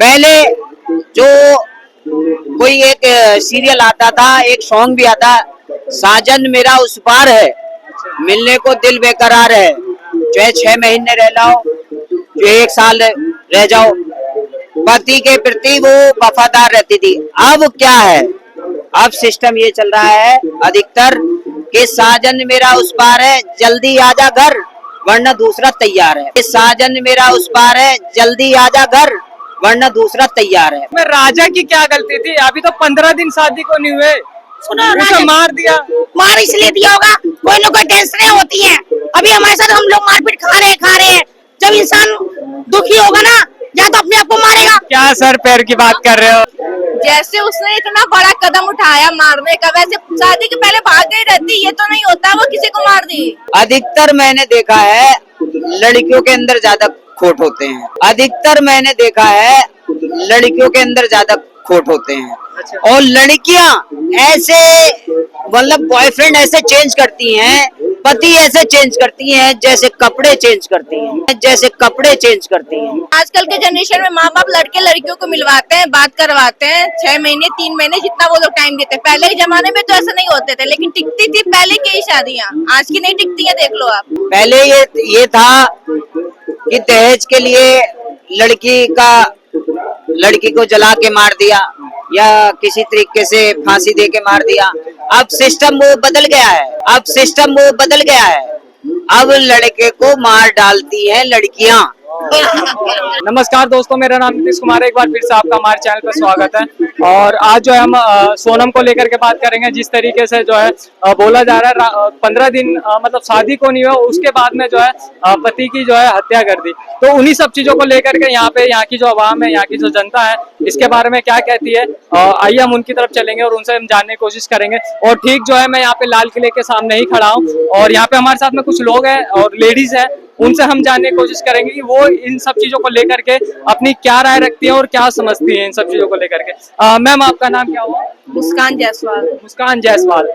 पहले जो कोई एक सीरियल आता था, एक सॉन्ग भी आता, साजन मेरा उस पार है, मिलने को दिल बेकरार है, चाहे 6 महीने रह लाओ, जो 1 साल रह जाओ, पति के प्रति वो वफादार रहती थी। अब क्या है, अब सिस्टम ये चल रहा है अधिकतर कि साजन मेरा उस पार है, जल्दी आजा घर, वरना दूसरा तैयार है। साजन मेरा उस पार है, जल्दी आजा घर, वरना दूसरा तैयार है। मैं राजा की क्या गलती थी? अभी तो 15 दिन शादी को नहीं हुए, सुनो उसे मार दिया। मार इसलिए दिया होगा, कोई ना कोई टेंशन होती है। अभी हमारे साथ हम लोग मारपीट खा रहे हैं। जब इंसान दुखी होगा ना, या तो अपने आप को मारेगा। क्या सर पैर की बात कर रहे हो? जैसे उसने इतना बड़ा कदम उठाया मारने का, वैसे शादी के पहले भाग गई रहती। ये तो नहीं होता वो किसी को मार दी। अधिकतर मैंने देखा है लड़कियों के अंदर ज्यादा खोट होते हैं। अधिकतर मैंने देखा है लड़कियों के अंदर ज्यादा खोट होते हैं। और लड़कियां ऐसे मतलब बॉयफ्रेंड ऐसे चेंज करती हैं, पति ऐसे चेंज करती हैं जैसे कपड़े चेंज करती हैं, जैसे कपड़े चेंज करती हैं। आजकल के जनरेशन में माँ बाप लड़के लड़कियों को मिलवाते हैं, बात करवाते हैं, 6 महीने 3 महीने जितना वो लोग टाइम देते हैं। पहले के जमाने में तो ऐसा नहीं होते थे, लेकिन टिकती थी पहले की ही शादियाँ, आज की नहीं टिकती है। देख लो आप, पहले ये था कि दहेज के लिए लड़की को जला के मार दिया या किसी तरीके से फांसी दे के मार दिया। अब सिस्टम वो बदल गया है, अब सिस्टम वो बदल गया है। अब लड़के को मार डालती हैं लड़कियां। नमस्कार दोस्तों, मेरा नाम नीतीश कुमार है। एक बार फिर से आपका हमारे चैनल पर स्वागत है। और आज जो है हम सोनम को लेकर के बात करेंगे। जिस तरीके से जो है बोला जा रहा है 15 दिन मतलब शादी को नहीं हुआ, उसके बाद में जो है पति की जो है हत्या कर दी। तो उन्हीं सब चीजों को लेकर के यहाँ की जो आवाम है, यहाँ की जो जनता है, इसके बारे में क्या कहती है, आइए हम उनकी तरफ चलेंगे और उनसे हम जानने की कोशिश करेंगे। और ठीक जो है मैं यहाँ पे लाल किले के सामने ही खड़ा हूँ और यहाँ पे हमारे साथ में कुछ लोग हैं और लेडीज हैं, उनसे हम जानने की कोशिश करेंगे कि वो इन सब चीजों को लेकर के अपनी क्या राय रखती है और क्या समझती है इन सब चीजों को लेकर के। मैम आपका नाम क्या हुआ? मुस्कान जायसवाल। मुस्कान जायसवाल।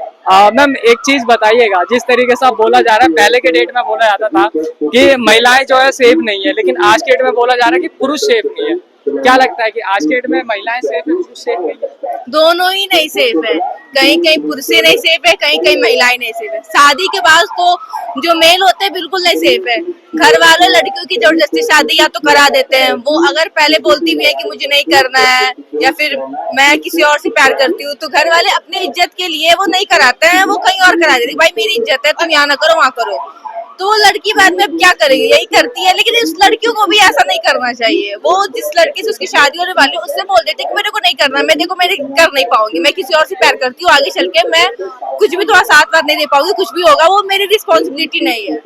मैम एक चीज बताइएगा, जिस तरीके से आप बोला जा रहा है, पहले के डेट में बोला जाता था कि महिलाएं जो है सेफ नहीं है, लेकिन आज के डेट में बोला जा रहा है कि पुरुष सेफ नहीं है। क्या लगता है कि आज के डेट में महिलाएं सेफ है, पुरुष सेफ नहीं है? दोनों ही नहीं सेफ है, कहीं कहीं पुरुष नहीं सेफ है, कहीं कहीं महिलाएं नहीं सेफ है। शादी के बाद तो जो मेल होते हैं बिल्कुल नहीं सेफ है। घर वाले लड़कियों की जबरदस्ती शादी या तो करा देते हैं, वो अगर पहले बोलती भी है कि मुझे नहीं करना है या फिर मैं किसी और से प्यार करती हूँ, तो घर वाले अपनी इज्जत के लिए वो नहीं कराते हैं, वो कहीं और करा देते हैं। भाई मेरी इज्जत है, तुम यहाँ ना करो वहाँ करो। तो वो लड़की बाद में अब क्या करेगी, यही करती है। लेकिन उस लड़कियों को भी ऐसा नहीं करना चाहिए। वो जिस लड़की से उसकी शादी होने वाली है उससे बोल देते कि मेरे को नहीं करना, मैं देखो मेरे कर नहीं पाऊंगी, मैं किसी और से प्यार करती हूँ, आगे चल के मैं कुछ भी तुम्हारा साथ वाथ नहीं दे पाऊंगी, कुछ भी होगा वो मेरी रिस्पॉन्सिबिलिटी नहीं है।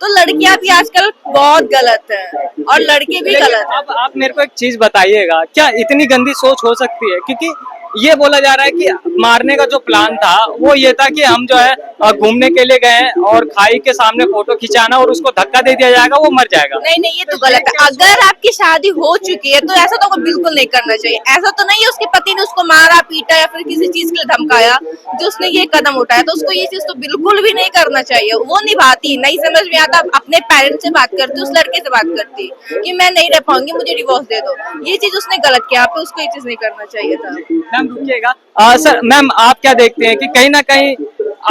तो लड़कियां भी आजकल बहुत गलत है और लड़के भी गलत है। अब आप मेरे को एक चीज बताइएगा, क्या इतनी गंदी सोच हो सकती है? क्योंकि ये बोला जा रहा है कि मारने का जो प्लान था वो ये था कि हम जो है घूमने के लिए गए और खाई के सामने फोटो खिंचाना और उसको धक्का दे दिया जाएगा, वो मर जाएगा। नहीं, ये तो गलत है। अगर आपकी शादी हो चुकी है तो ऐसा तो बिल्कुल नहीं करना चाहिए। ऐसा तो नहीं है उसके पति ने उसको मारा पीटा या फिर किसी चीज के लिए धमकाया जो उसने ये कदम उठाया, तो उसको ये चीज तो बिल्कुल भी नहीं करना चाहिए। वो निभाती, नहीं समझ में आता, अपने पेरेंट्स से बात करती, उस लड़के से बात करती कि मैं नहीं रह पाऊंगी, मुझे डिवोर्स दे दो। ये चीज उसने गलत किया, पे उसको ये चीज नहीं करना चाहिए था। मैम रुकिएगा, सर मैम आप क्या देखते हैं कि कहीं ना कहीं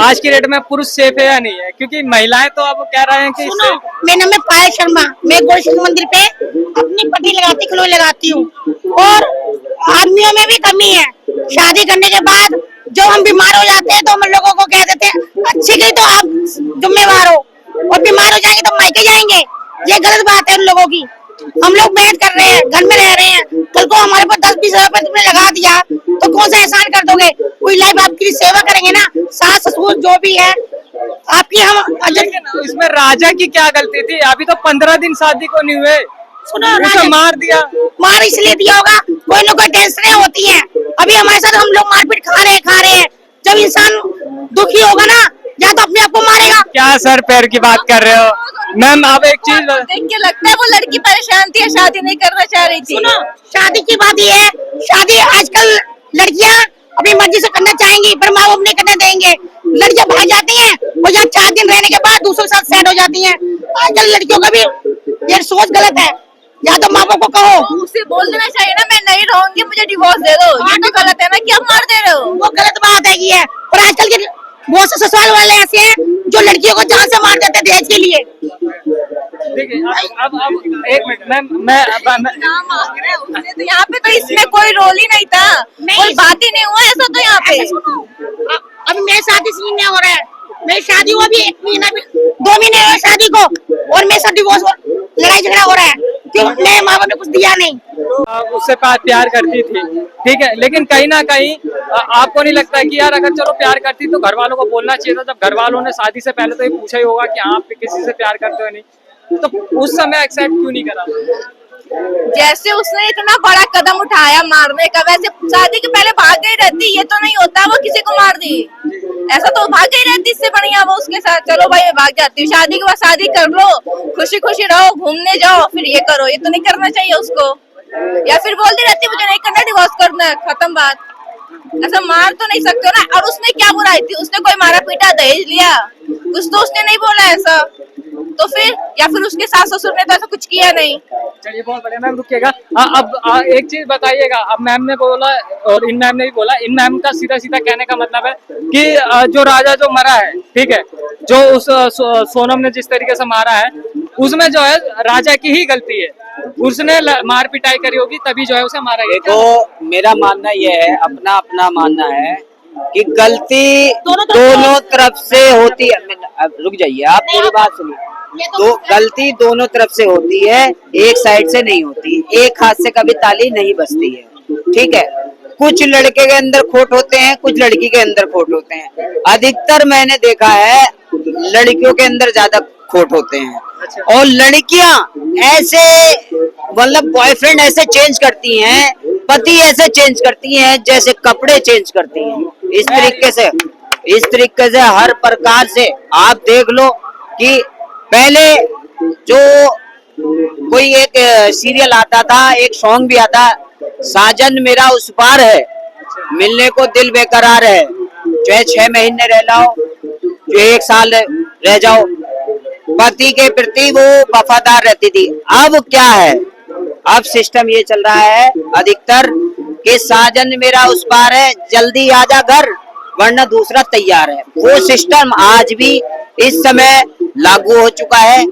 आज की डेट में पुरुष सेफ है या नहीं है? क्योंकि महिलाएं तो अब कह रहे हैं कि सुनो, मेरा नाम है पायल शर्मा। मैं गोरक्षनाथ मंदिर पे अपनी पट्टी लगाती, खिलौने लगाती हूँ। और आदमियों में भी कमी है। शादी करने के बाद जब हम बीमार हो जाते हैं तो हम लोगों को कह देते हैं अच्छी गई तो आप जिम्मेवार हो, और बीमार हो जाएंगे तो मायके जाएंगे। ये गलत बात है उन लोगों की। हम लोग मेहनत कर रहे हैं, घर में रह रहे हैं, कल को हमारे पास 10-20 हजार रुपए तुमने लगा दिया तो कौन सा एहसान कर दोगे? कोई लाइफ आपकी सेवा करेंगे ना, सास ससुर जो भी है आपकी। हम इसमें राजा की क्या गलती थी? अभी तो 15 दिन शादी को नहीं हुए, सुनो, उसे मार दिया। मार इसलिए दिया होगा, कोई ना कोई टेंशन होती है। अभी हमारे साथ हम लोग मारपीट खा रहे हैं। जब इंसान दुखी होगा ना, या तो अपने आप को मारेगा। क्या सर पैर की बात कर रहे हो? मैम आप एक चीज देख के लगता है वो लड़की परेशान थी, शादी नहीं करना चाह रही थी। सुनो, शादी की बात ये है, शादी आजकल लड़कियां अपनी मर्जी से करना चाहेंगी पर माँ बाप नहीं करने देंगे। लड़कियां भाग जाती हैं और यहाँ 4 दिन रहने के बाद दूसरों के साथ सेट हो जाती हैं। आजकल लड़कियों का भी ये सोच गलत है। या तो माँ बाप को कहो। उसे बोल देना चाहिए ना, मैं नहीं रहूंगी, मुझे डिवोर्स दे दो। ये तो गलत है ना कि आप मार दे रहे हो। वो गलत बात है ये। और आजकल के बहुत से ससुराल वाले ऐसे हैं जो लड़कियों को जान से मार देते हैं दहेज के लिए। देखिए अब एक मिनट मैं नाम मांग रहे हैं उसने, तो यहाँ पे तो इसमें कोई रोल ही नहीं था, कोई बात ही नहीं हुआ ऐसा तो यहाँ पे। अभी मेरी शादी 3 महीने हो रहा है, मेरी शादी हुआ भी 1 महीना भी 2 महीने हुए शादी को, और मेरे साथ डिवोर्स लड़ाई झगड़ा हो रहा है। क्यों? मेरे माँ बाप ने कुछ दिया नहीं। उससे प्यार करती थी, ठीक है, लेकिन कहीं ना कहीं आपको नहीं लगता कि यार अगर चलो प्यार करती तो घर वालों को बोलना चाहिए था? जब घर वालों ने शादी से पहले तो ये पूछा ही होगा कि आप किसी से प्यार करते हो नहीं, तो उस समय एक्सेप्ट क्यों नहीं करा? जैसे उसने इतना बड़ा कदम उठाया मारने का, वैसे शादी के पहले भाग गई रहती, ये तो नहीं होता वो किसी को मार दी। ऐसा तो भाग गई रहती, इससे बढ़िया वो उसके साथ चलो भाई मैं भाग जाती हूँ, शादी के बाद शादी कर लो, खुशी खुशी रहो, घूमने जाओ, फिर ये करो। ये तो नहीं करना चाहिए उसको। या फिर बोलती रहती मुझे नहीं करना, डिवोर्स करना है, खत्म बात। ऐसा मार तो नहीं सकते हो ना। और उसने क्या बुराई थी? उसने कोई मारा पीटा दहेज लिया, कुछ तो उसने नहीं बोला ऐसा, तो फिर या फिर उसके सास ससुर ने तो ऐसा कुछ किया नहीं। चलिए बहुत बढ़िया मैम, रुकिएगा। अब एक चीज बताइएगा, अब मैम ने बोला और इन मैम ने भी बोला, इन मैम का सीधा सीधा कहने का मतलब है कि जो राजा जो मरा है, ठीक है, जो उस सोनम ने जिस तरीके से मारा है उसमें जो है राजा की ही गलती है, उसने मार पिटाई करी होगी तभी जो है उसे मारा गया। देखो मेरा मानना ये है, अपना अपना मानना है कि गलती दोनों तरफ से होती है। अब रुक जाइए, आप मेरी बात सुनिए। तो गलती दोनों तरफ से होती है, एक साइड से नहीं होती। एक हाथ से कभी ताली नहीं बजती है, ठीक है। कुछ लड़के के अंदर खोट होते हैं, कुछ लड़की के अंदर खोट होते हैं। अधिकतर मैंने देखा है लड़कियों के अंदर ज्यादा खोट होते हैं, और लड़कियां ऐसे मतलब बॉयफ्रेंड ऐसे चेंज करती हैं, पति ऐसे चेंज करती हैं जैसे कपड़े चेंज करती हैं। इस तरीके से हर प्रकार से आप देख लो कि पहले जो कोई एक सीरियल आता था, एक सॉन्ग भी आता, साजन मेरा उस पार है, मिलने को दिल बेकरार है, चाहे 6 महीने रह जाओ, जो 1 साल रह जाओ, पति के प्रति वो वफादार रहती थी। अब क्या है, अब सिस्टम ये चल रहा है अधिकतर कि साजन मेरा उस पार है, जल्दी आजा घर वरना दूसरा तैयार है। वो सिस्टम आज भी इस समय लागू हो चुका है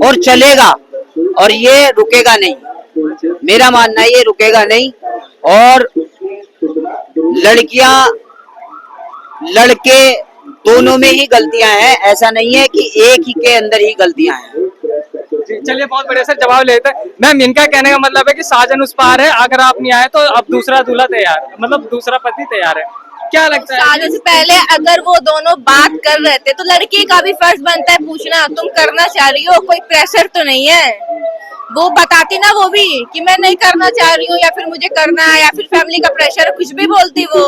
और चलेगा, और ये रुकेगा नहीं। मेरा मानना है ये रुकेगा नहीं। और लड़कियां लड़के दोनों में ही गलतियां हैं, ऐसा नहीं है कि एक ही के अंदर ही गलतियां हैं। चलिए बहुत बढ़िया सर, जवाब लेते हैं। मैम इनका कहने का मतलब है कि साजन उस पार है, अगर आप नहीं आए तो अब दूसरा दूल्हा तैयार है, मतलब दूसरा पति तैयार है। क्या लगता है? शादी से पहले अगर वो दोनों बात कर रहे थे तो लड़की का भी फर्ज बनता है पूछना, तुम करना चाह रही हो, कोई प्रेशर तो नहीं है। वो बताती ना वो भी कि मैं नहीं करना चाह रही हूँ, या फिर मुझे करना है, या फिर फैमिली का प्रेशर है, कुछ भी बोलती वो।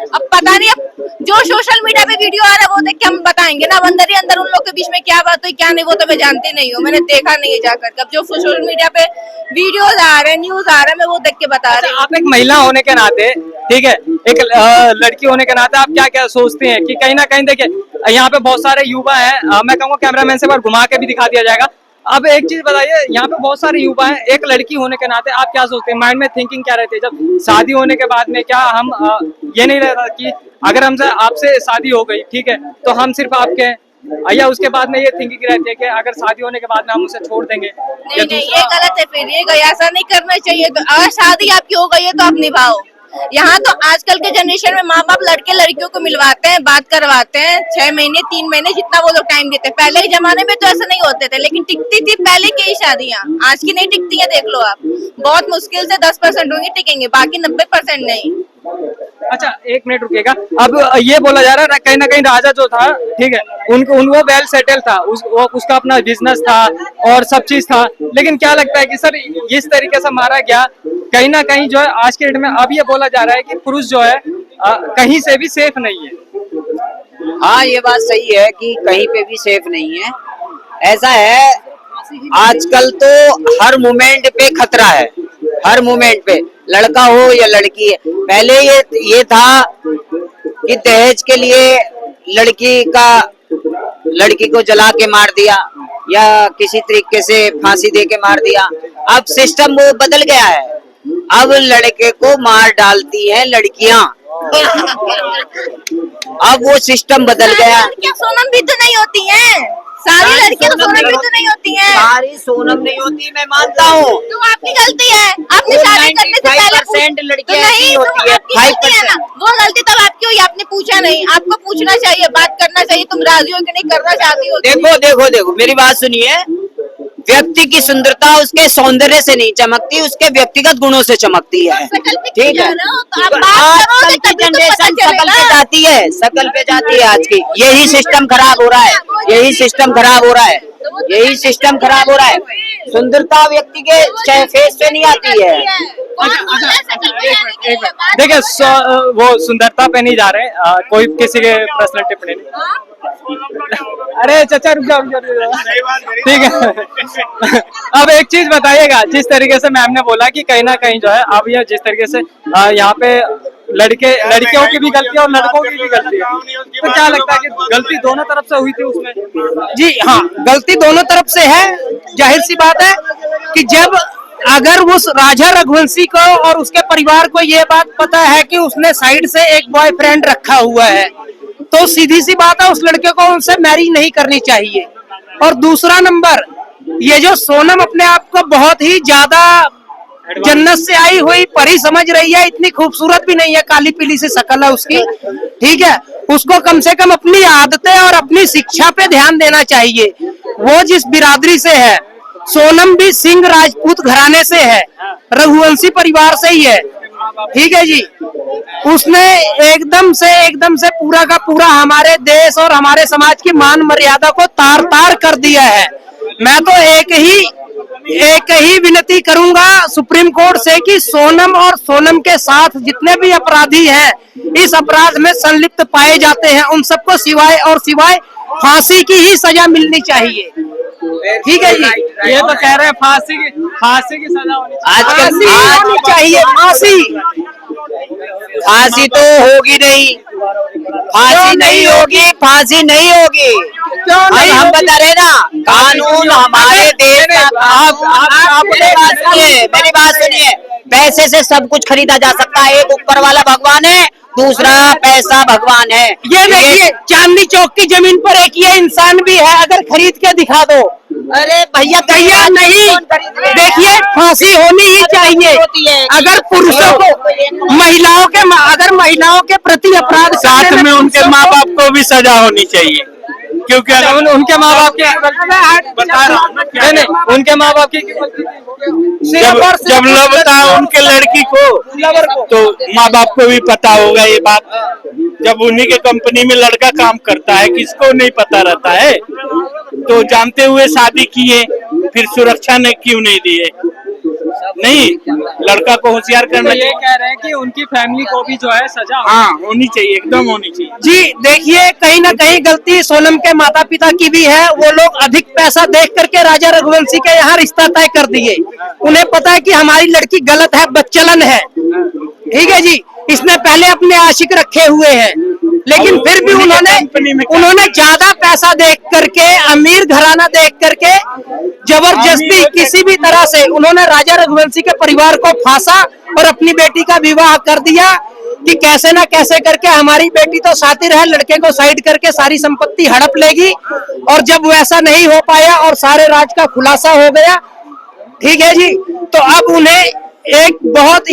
अब पता नहीं, अब जो सोशल मीडिया पे वीडियो आ रहा है वो देख के हम बताएंगे ना, अंदर ही अंदर उन लोग के बीच में क्या बात हुई क्या नहीं, वो तो मैं जानती नहीं हूँ, मैंने देखा नहीं है जाकर। अब जो सोशल मीडिया पे वीडियोज आ रहे हैं, न्यूज आ रहा है, मैं वो देख के बता रही हूँ। आप एक महिला होने के नाते, ठीक है, एक लड़की होने के नाते आप क्या क्या सोचते हैं कि कहीं ना कहीं देखिए यहाँ पे बहुत सारे युवा हैं, मैं कहूँगा कैमरामैन से बार घुमा के भी दिखा दिया जाएगा। अब एक चीज बताइए, यहाँ पे बहुत सारे युवा हैं, एक लड़की होने के नाते आप क्या सोचते हैं, माइंड में थिंकिंग क्या रहती है जब शादी होने के बाद में? क्या हम ये नहीं रहता कि अगर हमसे आपसे शादी हो गई, ठीक है, तो हम सिर्फ आपके हैं, या उसके बाद में ये थिंकिंग रहती है कि अगर शादी होने के बाद में हम उसे छोड़ देंगे? नहीं नहीं, ये गलत है, फिर ये ऐसा नहीं करना चाहिए। तो अगर शादी आपकी हो गई है तो आप निभाओ। यहाँ तो आजकल के जनरेशन में माँ बाप लड़के लड़कियों को मिलवाते हैं, बात करवाते हैं, 6 महीने 3 महीने जितना वो लोग टाइम देते हैं। पहले के जमाने में तो ऐसा नहीं होते थे, लेकिन टिकती थी पहले की ही शादियाँ, आज की नहीं टिकती है। देख लो आप, बहुत मुश्किल से 10% होंगी टिकेंगे, बाकी 90% नहीं। अच्छा एक मिनट रुकिएगा। अब ये बोला जा रहा है कहीं ना कहीं राजा जो था, ठीक है, वो वेल सेटल था, उसका अपना बिजनेस था और सब चीज था, लेकिन क्या लगता है कि सर इस तरीके से मारा गया, कहीं ना कहीं जो है आज के डेट में अब ये बोला जा रहा है कि पुरुष जो है कहीं से भी सेफ नहीं है। हाँ ये बात सही है कि कहीं पे भी सेफ नहीं है। ऐसा है आजकल तो हर मोमेंट पे खतरा है, हर मोमेंट पे, लड़का हो या लड़की है। पहले ये था कि दहेज के लिए लड़की को जला के मार दिया या किसी तरीके से फांसी दे के मार दिया, अब सिस्टम वो बदल गया है, अब लड़के को मार डालती हैं लड़कियां, अब वो सिस्टम बदल गया। लड़कियां सोनम भी तो नहीं होती हैं, सारी लड़कियां तो सोनम भी तो नहीं होती हैं। सारी सोनम नहीं होती, मैं मानता हूँ। तो आपकी गलती है, आपने शादी करने से पहले 95% लड़कियां तो नहीं, ऐसी होती है, आपकी गलती है ना। 5%। वो गलती तब आपकी हुई, आपने पूछा नहीं, आपको पूछना चाहिए, बात करना चाहिए, तुम राजी हो कि नहीं करना चाहती हो। देखो देखो देखो, मेरी बात सुनिए, व्यक्ति की सुंदरता उसके सौंदर्य से नहीं चमकती, उसके व्यक्तिगत गुणों से चमकती है। शकल पे ठीक है, तो आप बात आजकल करोगे की तभी तो पता जनरेशन शकल चलेगा। पे जाती है, शकल पे जाती है आज की। यही सिस्टम खराब हो रहा है, यही सिस्टम खराब हो रहा है, यही सिस्टम खराब हो रहा है। सुंदरता व्यक्ति के फेस पे नहीं आती है। देखिए वो सुंदरता पे नहीं जा रहे, कोई किसी के पर्सनल टिप्पणी नहीं। अरे चाचा रुक जाओ, ठीक है। अब एक चीज बताइएगा, जिस तरीके से मैम ने बोला कि कहीं ना कहीं जो है, अब ये जिस तरीके से यहाँ पे लड़कियों की भी गलती है और लड़कों की भी गलती है, तो क्या लगता है कि गलती दोनों तरफ से हुई थी उसमें? जी हाँ, गलती दोनों तरफ से है। जाहिर सी बात है कि जब अगर उस राजा रघुवंशी को और उसके परिवार को ये बात पता है कि उसने साइड से एक बॉयफ्रेंड रखा हुआ है, तो सीधी सी बात है उस लड़के को उनसे मैरिज नहीं करनी चाहिए। और दूसरा नंबर, ये जो सोनम अपने आप को बहुत ही ज्यादा जन्नत से आई हुई परी समझ रही है, इतनी खूबसूरत भी नहीं है, काली पीली सी शक्ल है उसकी, ठीक है, उसको कम से कम अपनी आदतें और अपनी शिक्षा पे ध्यान देना चाहिए। वो जिस बिरादरी से है, सोनम भी सिंह राजपूत घराने से है, रघुवंशी परिवार से ही है, ठीक है जी। उसने एकदम से पूरा का पूरा हमारे देश और हमारे समाज की मान मर्यादा को तार तार कर दिया है। मैं तो एक ही विनती करूंगा सुप्रीम कोर्ट से कि सोनम और सोनम के साथ जितने भी अपराधी हैं, इस अपराध में संलिप्त पाए जाते हैं, उन सबको सिवाय फांसी की ही सजा मिलनी चाहिए। ठीक है जी, ये तो कह रहे हैं फांसी की सजा होनी आजकल होनी चाहिए, फांसी तो होगी नहीं, फांसी नहीं होगी, फांसी नहीं होगी। हम बता रहे ना, कानून हमारे देश का मेरी बात सुनिए, पैसे से सब कुछ खरीदा जा सकता है। एक ऊपर वाला भगवान है, दूसरा पैसा भगवान है। ये देखिए, चांदनी चौक की जमीन पर एक ये इंसान भी है, अगर खरीद के दिखा दो। अरे भैया तैयार नहीं, देखिए फांसी होनी ही चाहिए। अगर पुरुषों को अगर महिलाओं के प्रति अपराध साथ में उनके माँ बाप को भी सजा होनी चाहिए, क्योंकि अगर उनके माँ बाप के बता रहा हूँ ना क्या नहीं, उनके माँ बाप की जब लबता उनके लड़की को, तो माँ बाप को भी पता होगा ये बात। जब उन्हीं के कंपनी में लड़का काम करता है, किसको नहीं पता रहता है? तो जानते हुए शादी किए, फिर सुरक्षा ने क्यों नहीं दिए? नहीं, लड़का को होशियार करना ये कह रहे हैं कि उनकी फैमिली को भी जो है सजा होनी चाहिए, एकदम होनी चाहिए। जी देखिए, कहीं ना कहीं गलती सोनम के माता पिता की भी है। वो लोग अधिक पैसा देख करके राजा रघुवंशी के यहाँ रिश्ता तय कर दिए। उन्हें पता है कि हमारी लड़की गलत है, बच्चलन है, ठीक है जी, इसने पहले अपने आशिक रखे हुए हैं, लेकिन फिर भी उन्होंने ज्यादा पैसा देख करके, अमीर घराना देख करके, जबरदस्ती किसी भी तरह से उन्होंने राजा रघुवंशी के परिवार को फांसा और अपनी बेटी का विवाह कर दिया कि कैसे ना कैसे करके हमारी बेटी तो साथी रहे, लड़के को साइड करके सारी संपत्ति हड़प लेगी। और जब वैसा नहीं हो पाया और सारे राज का खुलासा हो गया, ठीक है जी, तो अब उन्हें एक बहुत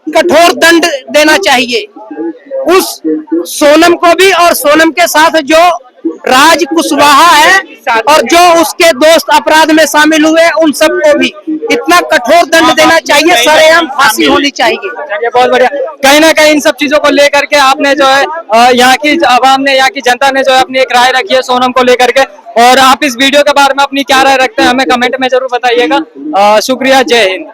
कठोर दंड देना चाहिए, उस सोनम को भी और सोनम के साथ जो राज कुशवाहा है और जो उसके दोस्त अपराध में शामिल हुए, उन सबको भी इतना कठोर दंड देना चाहिए, सरेआम फांसी होनी चाहिए। बहुत बढ़िया। कहीं ना कहीं इन सब चीजों को लेकर के आपने जो है यहाँ की आवाम ने, यहाँ की जनता ने जो है अपनी एक राय रखी है सोनम को लेकर के, और आप इस वीडियो के बारे में अपनी क्या राय रखते हैं हमें कमेंट में जरूर बताइएगा। शुक्रिया, जय हिंद।